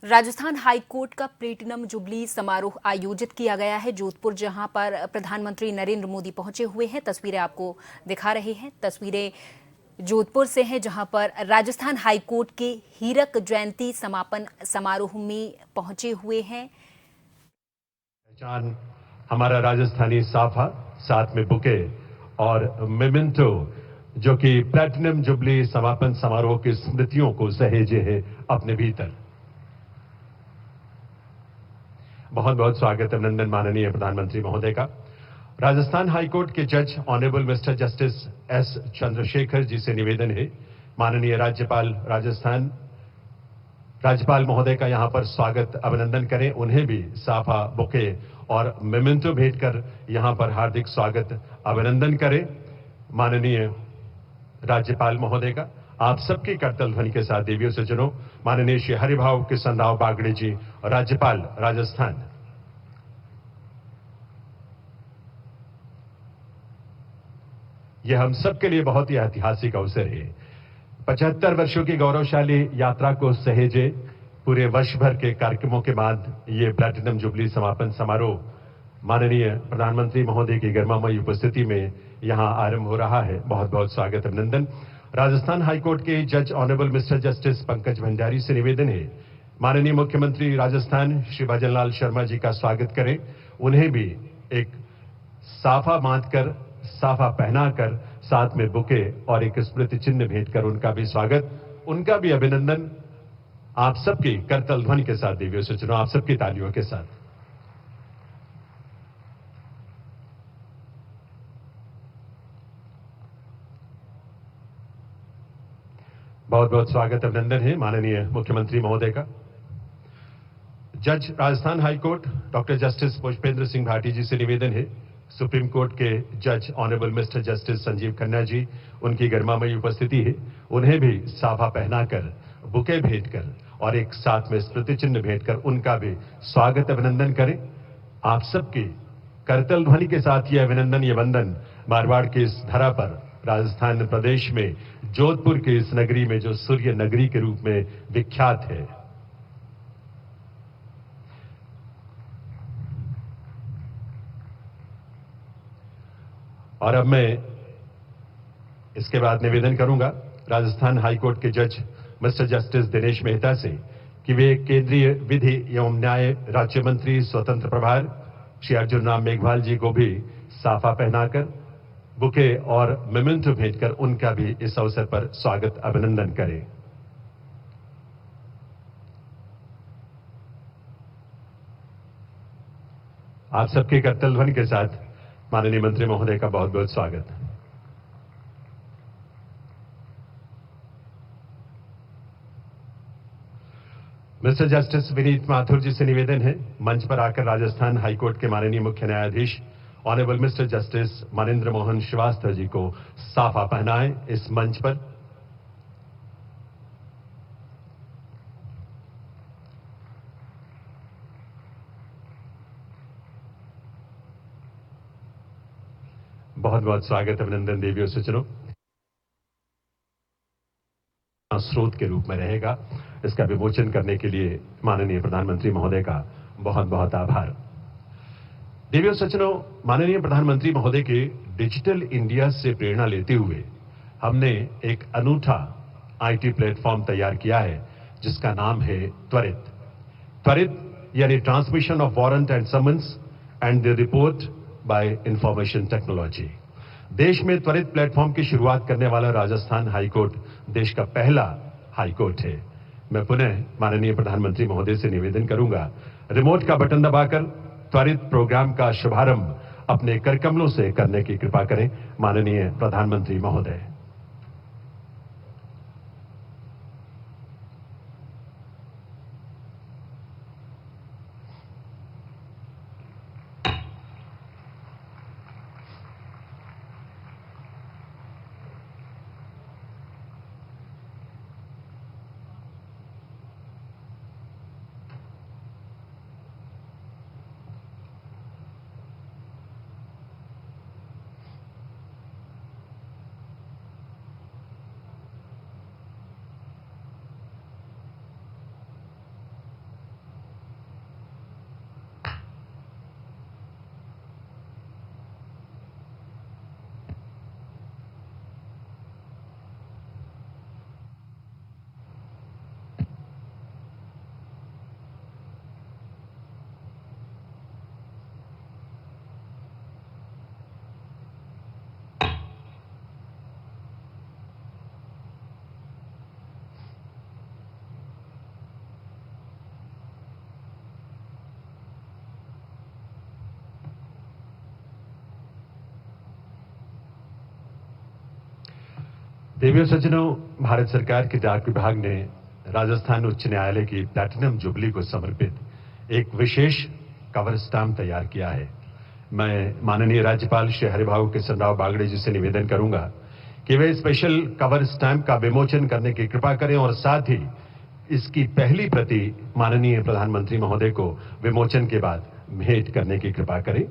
Rajasthan high court का platinum jubilee समारोह आयोजित किया गया है जोधपुर, जहां पर प्रधानमंत्री नरेंद्र मोदी पहुंचे हुए हैं। तस्वीरें आपको दिखा रहे हैं। तस्वीरें जोधपुर से हैं, जहां पर राजस्थान हाईकोर्ट के हीरक जयंती समापन समारोह में पहुंचे हुए हैं। पहचान हमारा राजस्थानी साफा, साथ में बुके और मेमेंटो, जो कि प्लैटिनम जुबली समापन समारोह की स्मृतियों को सहेजे है अपने भीतर। बहुत बहुत स्वागत, अभिनंदन माननीय प्रधानमंत्री महोदय का। राजस्थान हाईकोर्ट के जज honourable mister justice S Chandrashekhar ji से निवेदन है, माननीय राज्यपाल महोदय का यहां पर स्वागत अभिनंदन करें। उन्हें भी साफा, बुके और मेमेंटो भेंट कर यहां पर हार्दिक स्वागत अभिनंदन करें। माननीय राज्यपाल महोदय का आप सबकी करतल ध्वनि के साथ देवियों से चुनो माननीय श्री हरिभाव किशनराव बागड़े जी, राज्यपाल राजस्थान। यह हम सबके लिए बहुत ही ऐतिहासिक अवसर है। 75 वर्षों की गौरवशाली यात्रा को सहेजे पूरे वर्ष भर के कार्यक्रमों के बाद ये प्लैटिनम जुबली समापन समारोह माननीय प्रधानमंत्री महोदय की गर्मामयी उपस्थिति में यहां आरंभ हो रहा है। बहुत बहुत स्वागत, अभिनंदन। राजस्थान हाईकोर्ट के जज honourable mister justice Pankaj Bhandari से निवेदन है, माननीय मुख्यमंत्री राजस्थान श्री भजनलाल शर्मा जी का स्वागत करें। उन्हें भी एक साफा बांधकर, साफा पहनाकर, साथ में बुके और एक स्मृति चिन्ह भेंट कर उनका भी स्वागत, उनका भी अभिनंदन आप सबकी करतल ध्वनि के साथ देवियों से चुनो, आप सबकी तालियों के साथ। बहुत बहुत स्वागत, अभिनंदन है माननीय मुख्यमंत्री महोदय का। जज Rajasthan high court doctor justice Pushpendra Singh Bhati ji से निवेदन है, सुप्रीम कोर्ट के जज honourable mister justice Sanjiv Khanna ji, उनकी गर्मामयी उपस्थिति है। उन्हें भी साफा पहनाकर, बुके भेंट कर और एक साथ में स्मृति चिन्ह भेंट कर उनका भी स्वागत अभिनंदन करें। आप सबकी करतल ध्वनि के साथ ये अभिनंदन, ये वंदन मारवाड़ की इस धरा पर, राजस्थान प्रदेश में जोधपुर की इस नगरी में जो सूर्य नगरी के रूप में विख्यात है। और अब मैं इसके बाद निवेदन करूंगा राजस्थान हाईकोर्ट के जज मिस्टर जस्टिस दिनेश मेहता से कि वे केंद्रीय विधि एवं न्याय राज्य मंत्री स्वतंत्र प्रभार श्री अर्जुन राम मेघवाल जी को भी साफा पहनाकर, बुके और मेमेंटो भेंटकर उनका भी इस अवसर पर स्वागत अभिनंदन करें। आप सबके करतल ध्वनि के साथ माननीय मंत्री महोदय का बहुत बहुत स्वागत। मिस्टर जस्टिस विनीत माथुर जी से निवेदन है, मंच पर आकर राजस्थान हाईकोर्ट के माननीय मुख्य न्यायाधीश honourable mister justice Manindra Mohan Shrivastava ji को साफा पहनाएं इस मंच पर। बहुत बहुत स्वागत, अभिनंदन, देवियों से चुनो। स्रोत के रूप में रहेगा, इसका विमोचन करने के लिए माननीय प्रधानमंत्री महोदय का बहुत बहुत आभार। देवियों सज्जनों, माननीय प्रधानमंत्री महोदय के डिजिटल इंडिया से प्रेरणा लेते हुए हमने एक अनूठा आईटी प्लेटफॉर्म तैयार किया है जिसका नाम है त्वरित। त्वरित यानी transmission of warrant and summons and the report by information technology. देश में त्वरित प्लेटफॉर्म की शुरुआत करने वाला राजस्थान हाईकोर्ट देश का पहला हाईकोर्ट है। मैं पुनः माननीय प्रधानमंत्री महोदय से निवेदन करूंगा, रिमोट का बटन दबाकर त्वरित प्रोग्राम का शुभारंभ अपने करकमलों से करने की कृपा करें, माननीय प्रधानमंत्री महोदय। देवियों सज्जनों, भारत सरकार के डाक विभाग ने राजस्थान उच्च न्यायालय की प्लैटिनम जुबली को समर्पित एक विशेष कवर स्टैम्प तैयार किया है। मैं माननीय राज्यपाल श्री हरिभाऊ किशनराव बागड़े जी से निवेदन करूंगा कि वे स्पेशल कवर स्टैम्प का विमोचन करने की कृपा करें और साथ ही इसकी पहली प्रति माननीय प्रधानमंत्री महोदय को विमोचन के बाद भेंट करने की कृपा करें।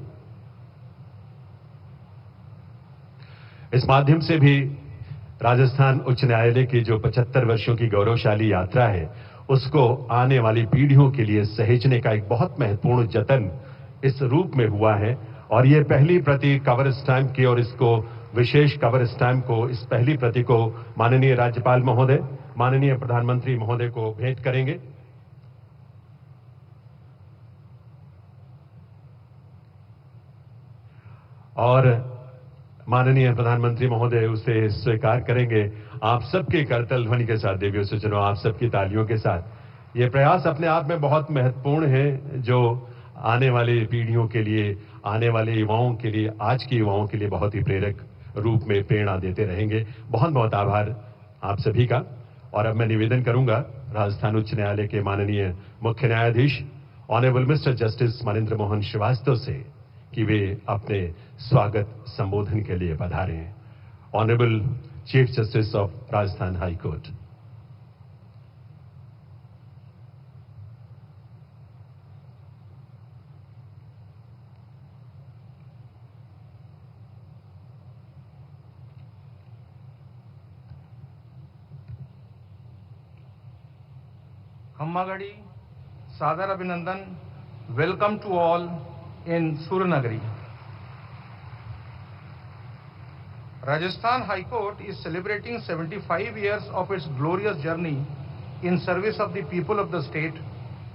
इस माध्यम से भी राजस्थान उच्च न्यायालय की जो 75 वर्षों की गौरवशाली यात्रा है, उसको आने वाली पीढ़ियों के लिए सहेजने का एक बहुत महत्वपूर्ण जतन इस रूप में हुआ है। और ये पहली प्रति कवर स्टैम्प की और इसको विशेष कवर स्टैम्प को, इस पहली प्रति को माननीय राज्यपाल महोदय, माननीय प्रधानमंत्री महोदय को भेंट करेंगे। और माननीय प्रधानमंत्री महोदय उसे स्वीकार करेंगे। आप सबके करतल ध्वनि के साथ, देवियों सज्जनों, आप सबकी तालियों के साथ। ये प्रयास अपने आप में बहुत महत्वपूर्ण है, जो आने वाली पीढ़ियों के लिए, आने वाले युवाओं के लिए, आज के युवाओं के लिए बहुत ही प्रेरक रूप में प्रेरणा देते रहेंगे। बहुत बहुत आभार आप सभी का। और अब मैं निवेदन करूंगा राजस्थान उच्च न्यायालय के माननीय मुख्य न्यायाधीश honourable mister justice Manindra Mohan Shrivastava से कि वे अपने स्वागत संबोधन के लिए पधारें। Honourable chief justice of Rajasthan high court. Hammagadi, Sadar Abhinandan, welcome to all in Suranagari. Rajasthan High Court is celebrating 75 years of its glorious journey in service of the people of the state,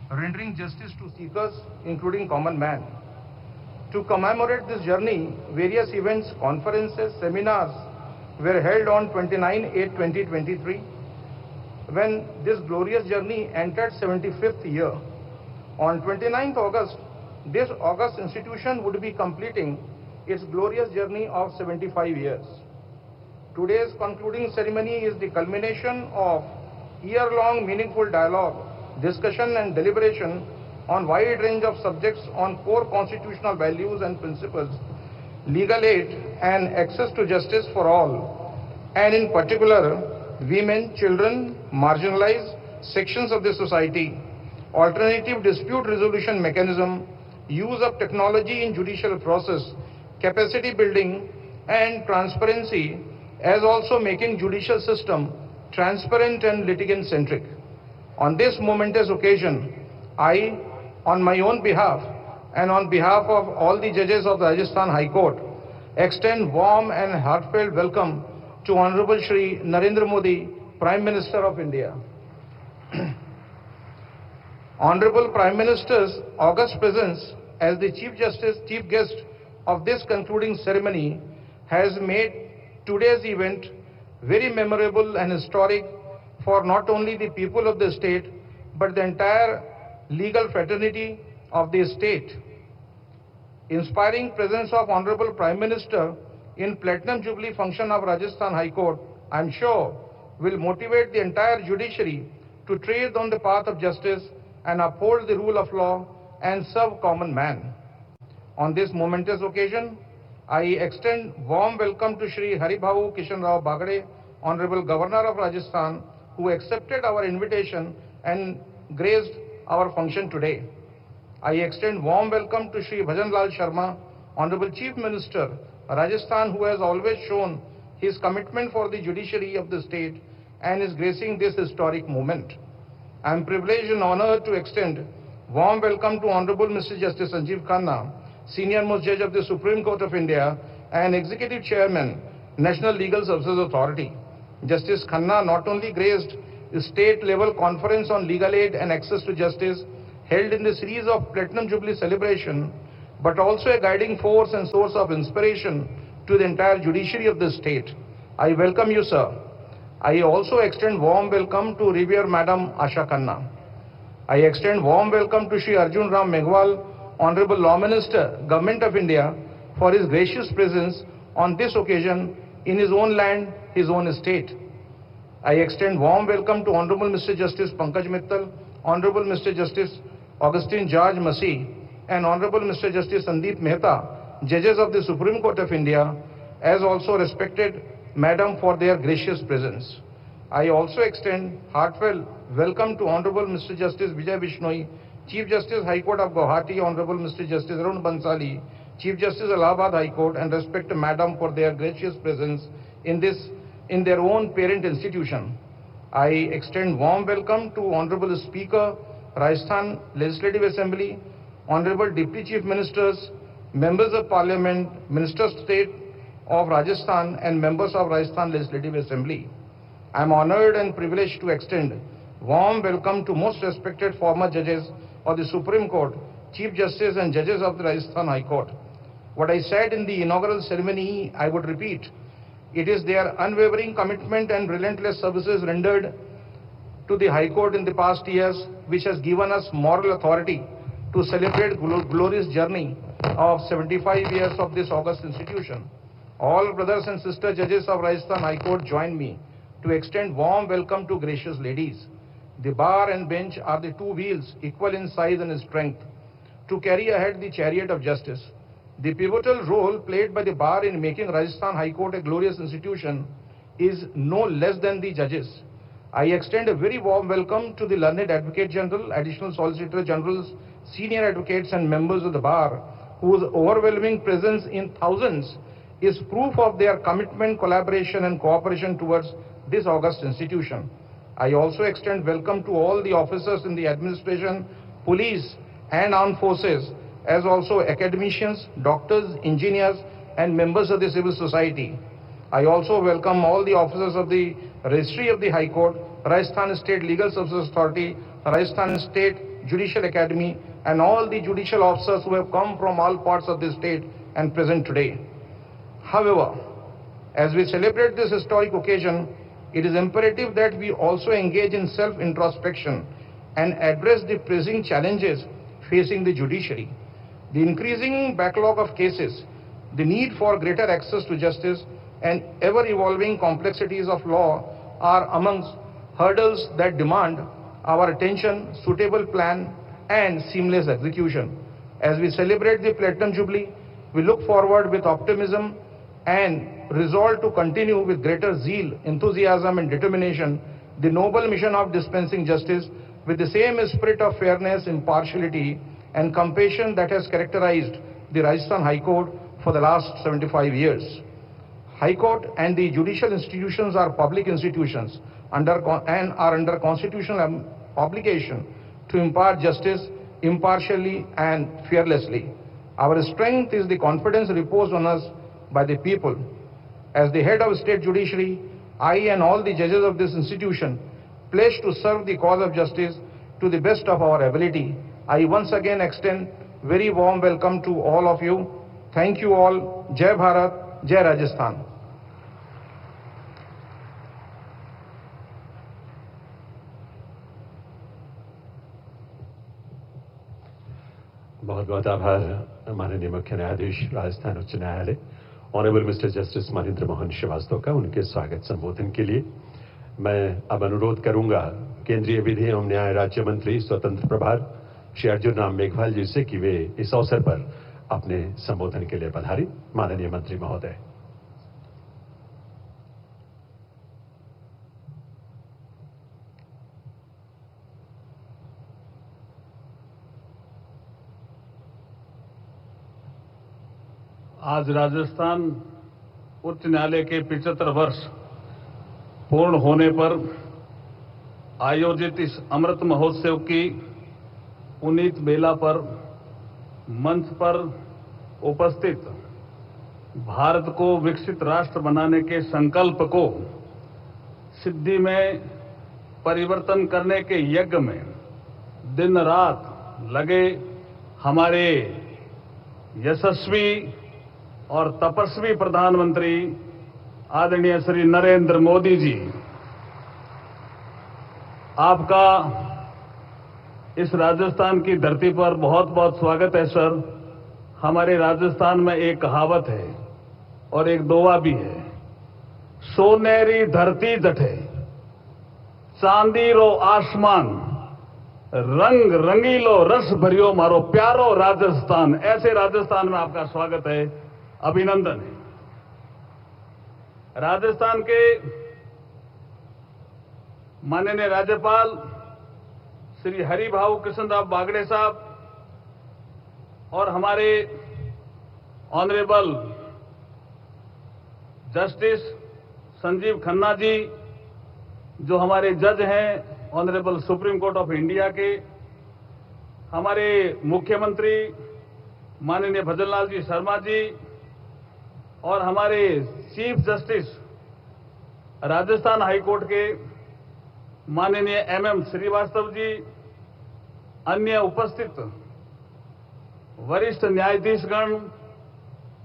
rendering justice to seekers, including common man. To commemorate this journey, various events, conferences, seminars were held on 29/8/2023. When this glorious journey entered 75th year. On 29th August, this august institution would be completing its glorious journey of 75 years. Today's concluding ceremony is the culmination of year-long meaningful dialogue, discussion and deliberation on wide range of subjects on core constitutional values and principles, legal aid and access to justice for all, and in particular, women, children, marginalized sections of the society, alternative dispute resolution mechanism, use of technology in judicial process, capacity building and transparency, as also making judicial system transparent and litigant centric. On this momentous occasion, I, on my own behalf and on behalf of all the judges of the Rajasthan High Court, extend warm and heartfelt welcome to Honorable Shri Narendra Modi, Prime Minister of India. Honorable Prime Minister's august presence as the Chief Guest of this concluding ceremony has made today's event very memorable and historic for not only the people of the state, but the entire legal fraternity of the state. Inspiring presence of Honorable Prime Minister in Platinum Jubilee function of Rajasthan High Court, I am sure will motivate the entire judiciary to tread on the path of justice and uphold the rule of law and serve common man. On this momentous occasion, I extend warm welcome to Shri Haribhavu Kishanrao Bagade, Honorable Governor of Rajasthan, who accepted our invitation and graced our function today. I extend warm welcome to Shri Bhajanlal Sharma, Honorable Chief Minister, Rajasthan, who has always shown his commitment for the judiciary of the state and is gracing this historic moment. I am privileged and honored to extend warm welcome to Honorable Mr. Justice Sanjeev Khanna, Senior Most Judge of the Supreme Court of India and Executive Chairman, National Legal Services Authority. Justice Khanna not only graced the state-level conference on legal aid and access to justice held in the series of Platinum Jubilee celebration, but also a guiding force and source of inspiration to the entire judiciary of the state. I welcome you, sir. I also extend warm welcome to Revered Madam Asha Khanna. I extend warm welcome to Shri Arjun Ram Meghwal, Honorable Law Minister, Government of India, for his gracious presence on this occasion in his own land, his own state. I extend warm welcome to Honorable Mr. Justice Pankaj Mittal, Honorable Mr. Justice Augustine George Massey, and Honorable Mr. Justice Sandeep Mehta, judges of the Supreme Court of India, as also respected Madam for their gracious presence. I also extend heartfelt welcome to Honorable Mr. Justice Vijay Bishnoi, Chief Justice High Court of Guwahati, Honorable Mr. Justice Arun Bansali, Chief Justice Allahabad High Court, and respect Madam for their gracious presence in their own parent institution. I extend warm welcome to Honorable Speaker, Rajasthan Legislative Assembly, Honorable Deputy Chief Ministers, Members of Parliament, Minister of State of Rajasthan, and members of Rajasthan Legislative Assembly. I am honored and privileged to extend warm welcome to most respected former judges of the Supreme Court, Chief Justice and judges of the Rajasthan High Court. What I said in the inaugural ceremony, I would repeat. It is their unwavering commitment and relentless services rendered to the High Court in the past years which has given us moral authority to celebrate glorious journey of 75 years of this august institution. All brothers and sister judges of Rajasthan High Court join me to extend warm welcome to gracious ladies. The bar and bench are the two wheels equal in size and strength to carry ahead the chariot of justice. The pivotal role played by the bar in making Rajasthan High Court a glorious institution is no less than the judges. I extend a very warm welcome to the learned Advocate General, Additional Solicitor Generals, senior advocates and members of the bar, whose overwhelming presence in thousands is proof of their commitment, collaboration and cooperation towards this august institution. I also extend welcome to all the officers in the administration, police and armed forces, as also academicians, doctors, engineers and members of the civil society. I also welcome all the officers of the Registry of the High Court, Rajasthan State Legal Services Authority, Rajasthan State Judicial Academy and all the judicial officers who have come from all parts of the state and present today. However, as we celebrate this historic occasion, it is imperative that we also engage in self-introspection and address the pressing challenges facing the judiciary. The increasing backlog of cases, the need for greater access to justice, and ever-evolving complexities of law are amongst hurdles that demand our attention, suitable plan, and seamless execution. As we celebrate the Platinum Jubilee, we look forward with optimism and resolve to continue with greater zeal, enthusiasm, and determination the noble mission of dispensing justice with the same spirit of fairness, impartiality, and compassion that has characterized the Rajasthan High Court for the last 75 years. High Court and the judicial institutions are public institutions and are under constitutional obligation to impart justice impartially and fearlessly. Our strength is the confidence reposed on us by the people. As the head of state judiciary, I and all the judges of this institution pledge to serve the cause of justice to the best of our ability. I once again extend very warm welcome to all of you. Thank you all. Jai Bharat, Jai Rajasthan. बहुत बहुत आभार माननीय मुख्य न्यायाधीश राजस्थान उच्च न्यायालय honourable mister justice Mahendra Mohan Shrivastava का उनके स्वागत संबोधन के लिए। मैं अब अनुरोध करूंगा केंद्रीय विधि एवं न्याय राज्य मंत्री स्वतंत्र प्रभार श्री अर्जुन राम मेघवाल जी से कि वे इस अवसर पर अपने संबोधन के लिए पधारें। माननीय मंत्री महोदय। आज राजस्थान उच्च न्यायालय के 75 वर्ष पूर्ण होने पर आयोजित इस अमृत महोत्सव की पुनीत बेला पर मंच पर उपस्थित भारत को विकसित राष्ट्र बनाने के संकल्प को सिद्धि में परिवर्तन करने के यज्ञ में दिन रात लगे हमारे यशस्वी और तपस्वी प्रधानमंत्री आदरणीय श्री नरेंद्र मोदी जी, आपका इस राजस्थान की धरती पर बहुत बहुत स्वागत है सर। हमारे राजस्थान में एक कहावत है और एक दोहा भी है, सोनेरी धरती जठे चांदी रो आसमान, रंग रंगीलो रस भरियो मारो प्यारो राजस्थान, ऐसे राजस्थान में आपका स्वागत है, अभिनंदन है। राजस्थान के माननीय राज्यपाल श्री हरिभाऊ कृष्णराव बागड़े साहब और हमारे ऑनरेबल जस्टिस संजीव खन्ना जी, जो हमारे जज हैं honourable supreme court of India के, हमारे मुख्यमंत्री माननीय भजनलाल जी शर्मा जी और हमारे चीफ जस्टिस राजस्थान हाईकोर्ट के माननीय एमएम श्रीवास्तव जी, अन्य उपस्थित वरिष्ठ न्यायाधीशगण,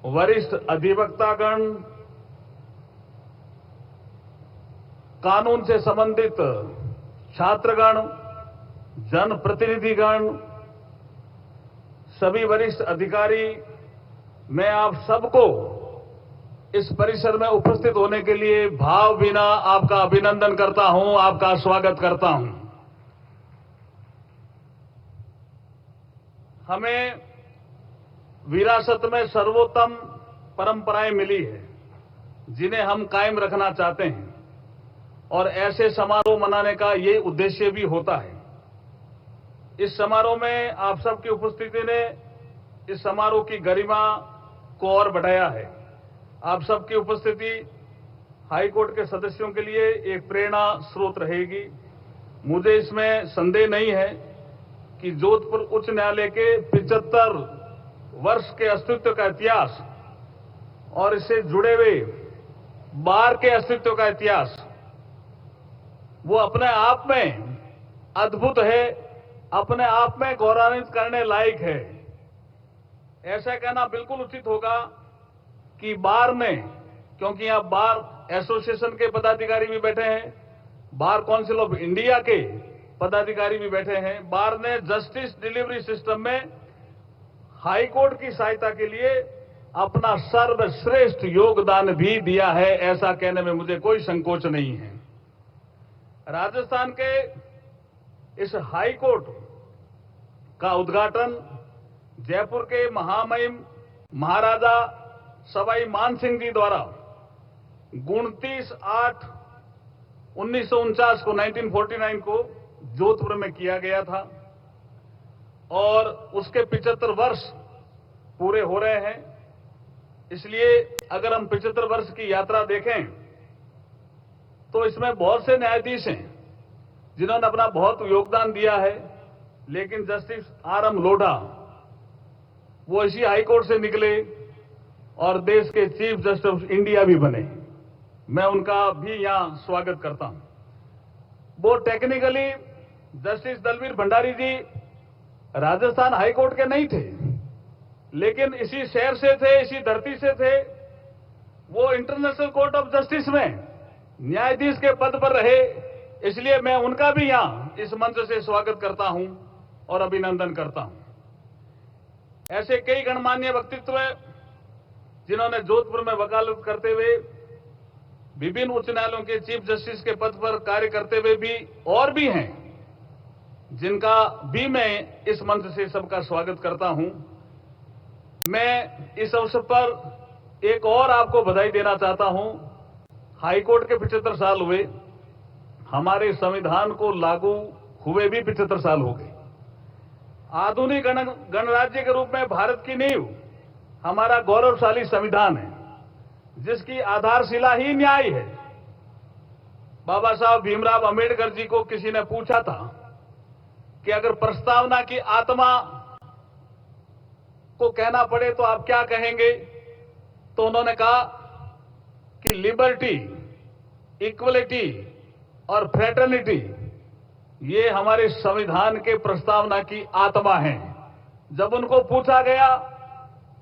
वरिष्ठ अधिवक्तागण, कानून से संबंधित छात्रगण, जनप्रतिनिधिगण, सभी वरिष्ठ अधिकारी, मैं आप सबको इस परिसर में उपस्थित होने के लिए भाव बिना आपका अभिनंदन करता हूं, आपका स्वागत करता हूं। हमें विरासत में सर्वोत्तम परंपराएं मिली है जिन्हें हम कायम रखना चाहते हैं, और ऐसे समारोह मनाने का ये उद्देश्य भी होता है। इस समारोह में आप सबकी उपस्थिति ने इस समारोह की गरिमा को और बढ़ाया है। आप सबकी उपस्थिति हाईकोर्ट के सदस्यों के लिए एक प्रेरणा स्रोत रहेगी। मुझे इसमें संदेह नहीं है कि जोधपुर उच्च न्यायालय के 75 वर्ष के अस्तित्व का इतिहास और इससे जुड़े हुए बार के अस्तित्व का इतिहास वो अपने आप में अद्भुत है, अपने आप में गौरवान्वित करने लायक है। ऐसा कहना बिल्कुल उचित होगा कि बार में, क्योंकि यहां बार एसोसिएशन के पदाधिकारी भी बैठे हैं, बार काउंसिल ऑफ इंडिया के पदाधिकारी भी बैठे हैं, बार ने जस्टिस डिलीवरी सिस्टम में हाई कोर्ट की सहायता के लिए अपना सर्वश्रेष्ठ योगदान भी दिया है। ऐसा कहने में मुझे कोई संकोच नहीं है। राजस्थान के इस हाई कोर्ट का उद्घाटन जयपुर के महामहिम महाराजा सवाई मानसिंह जी द्वारा 29/8/1949 को 1949 को जोधपुर में किया गया था, और उसके 75 वर्ष पूरे हो रहे हैं। इसलिए अगर हम 75 वर्ष की यात्रा देखें तो इसमें बहुत से न्यायाधीश हैं जिन्होंने अपना बहुत योगदान दिया है, लेकिन जस्टिस आर.एम. लोढ़ा वो इसी हाईकोर्ट से निकले और देश के चीफ जस्टिस ऑफ इंडिया भी बने। मैं उनका भी यहां स्वागत करता हूं। वो टेक्निकली जस्टिस दलवीर भंडारी जी राजस्थान हाईकोर्ट के नहीं थे, लेकिन इसी शहर से थे, इसी धरती से थे। वो इंटरनेशनल कोर्ट ऑफ जस्टिस में न्यायाधीश के पद पर रहे, इसलिए मैं उनका भी यहां इस मंच से स्वागत करता हूं और अभिनंदन करता हूं। ऐसे कई गणमान्य व्यक्तित्व जिन्होंने जोधपुर में वकालत करते हुए विभिन्न उच्च न्यायालयों के चीफ जस्टिस के पद पर कार्य करते हुए भी और भी हैं, जिनका भी मैं इस मंच से सबका स्वागत करता हूं। मैं इस अवसर पर एक और आपको बधाई देना चाहता हूं। हाईकोर्ट के 75 साल हुए, हमारे संविधान को लागू हुए भी 75 साल हो गए। आधुनिक गणराज्य के रूप में भारत की नींव हमारा गौरवशाली संविधान है, जिसकी आधारशिला ही न्याय है। बाबा साहब भीमराव अंबेडकर जी को किसी ने पूछा था कि अगर प्रस्तावना की आत्मा को कहना पड़े तो आप क्या कहेंगे, तो उन्होंने कहा कि लिबर्टी, इक्वलिटी और फ्रेटर्निटी ये हमारे संविधान के प्रस्तावना की आत्मा है। जब उनको पूछा गया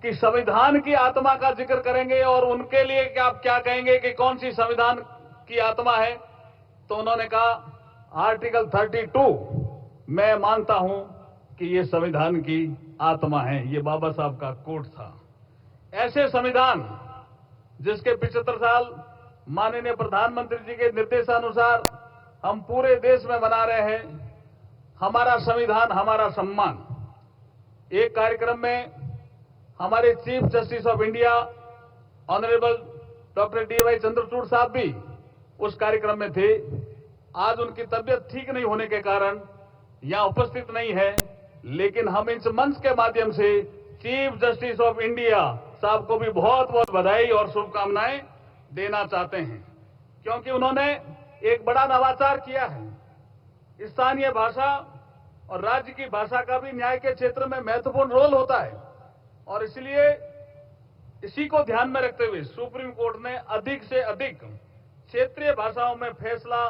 कि संविधान की आत्मा का जिक्र करेंगे और उनके लिए कि आप क्या कहेंगे कि कौन सी संविधान की आत्मा है, तो उन्होंने कहा आर्टिकल 32 मैं मानता हूं कि ये संविधान की आत्मा है। ये बाबा साहब का कोट था। ऐसे संविधान जिसके 75 साल माननीय प्रधानमंत्री जी के निर्देशानुसार हम पूरे देश में मना रहे हैं हमारा संविधान हमारा सम्मान। एक कार्यक्रम में हमारे chief justice of India honourable doctor D.Y.. Chandrachud साहब भी उस कार्यक्रम में थे। आज उनकी तबीयत ठीक नहीं होने के कारण यहां उपस्थित नहीं है, लेकिन हम इस मंच के माध्यम से चीफ जस्टिस ऑफ इंडिया साहब को भी बहुत बहुत बधाई और शुभकामनाएं देना चाहते हैं, क्योंकि उन्होंने एक बड़ा नवाचार किया है। स्थानीय भाषा और राज्य की भाषा का भी न्याय के क्षेत्र में महत्वपूर्ण रोल होता है, और इसलिए इसी को ध्यान में रखते हुए सुप्रीम कोर्ट ने अधिक से अधिक क्षेत्रीय भाषाओं में फैसला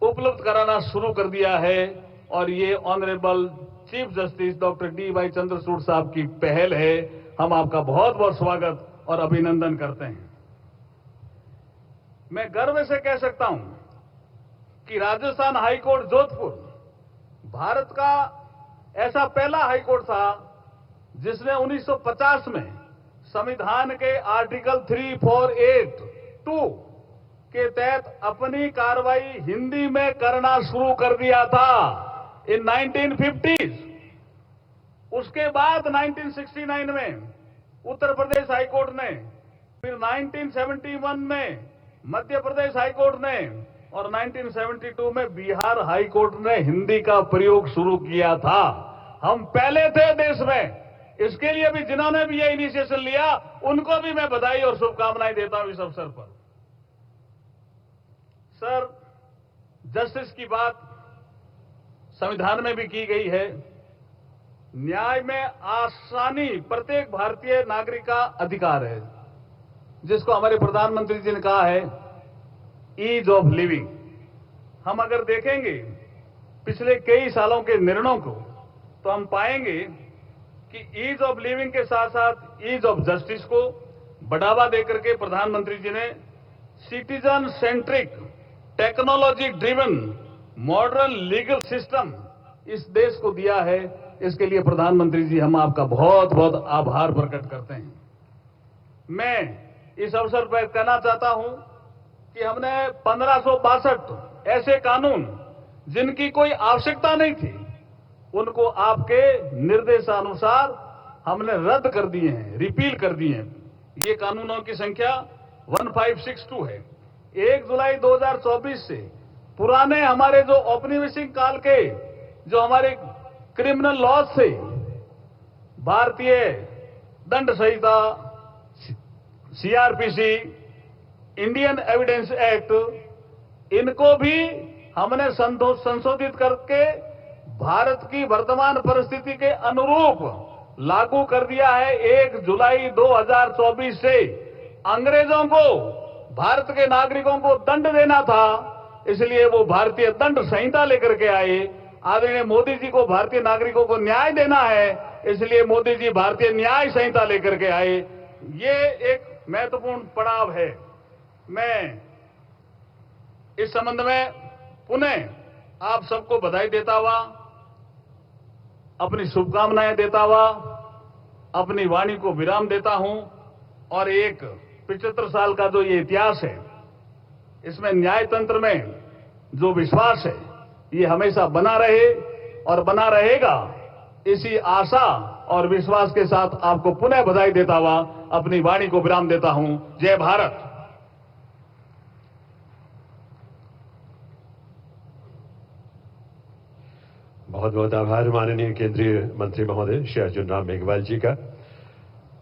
उपलब्ध कराना शुरू कर दिया है, और ये honourable chief justice doctor D.Y.. Chandrachud साहब की पहल है। हम आपका बहुत बहुत स्वागत और अभिनंदन करते हैं। मैं गर्व से कह सकता हूं कि राजस्थान हाईकोर्ट जोधपुर भारत का ऐसा पहला हाईकोर्ट था जिसने 1950 में संविधान के आर्टिकल 348(2) के तहत अपनी कार्रवाई हिंदी में करना शुरू कर दिया था इन 1950s। उसके बाद 1969 में उत्तर प्रदेश हाईकोर्ट ने, फिर 1971 में मध्य प्रदेश हाईकोर्ट ने, और 1972 में बिहार हाईकोर्ट ने हिंदी का प्रयोग शुरू किया था। हम पहले थे देश में। इसके लिए भी जिन्होंने भी ये इनिशिएशन लिया उनको भी मैं बधाई और शुभकामनाएं देता हूं इस अवसर पर। सर, जस्टिस की बात संविधान में भी की गई है। न्याय में आसानी प्रत्येक भारतीय नागरिक का अधिकार है, जिसको हमारे प्रधानमंत्री जी ने कहा है ईज ऑफ लिविंग। हम अगर देखेंगे पिछले कई सालों के निर्णयों को, तो हम पाएंगे कि ईज ऑफ लिविंग के साथ साथ ईज ऑफ जस्टिस को बढ़ावा देकर के प्रधानमंत्री जी ने citizen centric technology driven modern legal system इस देश को दिया है। इसके लिए प्रधानमंत्री जी हम आपका बहुत बहुत आभार प्रकट करते हैं। मैं इस अवसर पर कहना चाहता हूं कि हमने 1562 ऐसे कानून जिनकी कोई आवश्यकता नहीं थी, उनको आपके निर्देशानुसार हमने रद्द कर दिए हैं, रिपील कर दिए हैं। ये कानूनों की संख्या 1562 है। 1 जुलाई 2024 से पुराने हमारे जो औपनिवेशिक काल के जो हमारे क्रिमिनल लॉज थे, भारतीय दंड संहिता, सीआरपीसी, इंडियन एविडेंस एक्ट, इनको भी हमने संशोधित करके भारत की वर्तमान परिस्थिति के अनुरूप लागू कर दिया है। 1 जुलाई 2024 से अंग्रेजों को भारत के नागरिकों को दंड देना था, इसलिए वो भारतीय दंड संहिता लेकर के आए। आदरणीय मोदी जी को भारतीय नागरिकों को न्याय देना है, इसलिए मोदी जी भारतीय न्याय संहिता लेकर के आए। ये एक महत्वपूर्ण पड़ाव है। मैं इस संबंध में पुनः आप सबको बधाई देता हुआ, अपनी शुभकामनाएं देता हुआ, अपनी वाणी को विराम देता हूं, और एक 75 साल का जो ये इतिहास है, इसमें न्याय तंत्र में जो विश्वास है ये हमेशा बना रहे और बना रहेगा। इसी आशा और विश्वास के साथ आपको पुनः बधाई देता हुआ अपनी वाणी को विराम देता हूं। जय भारत। बहुत बहुत आभार माननीय केंद्रीय मंत्री महोदय श्री अर्जुन राम मेघवाल जी का।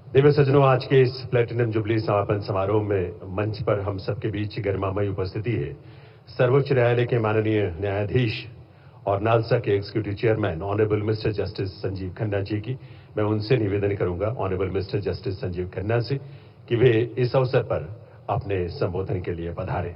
दिव्य सज्जनों, आज के इस प्लेटिनम जुबली समापन समारोह में मंच पर हम सबके बीच गरिमामयी उपस्थिति है सर्वोच्च न्यायालय के माननीय न्यायाधीश और नालसा के executive chairman honourable mister justice Sanjiv Khanna ji की। मैं उनसे निवेदन करूंगा honourable mister justice Sanjiv Khanna से कि वे इस अवसर पर अपने संबोधन के लिए पधारें।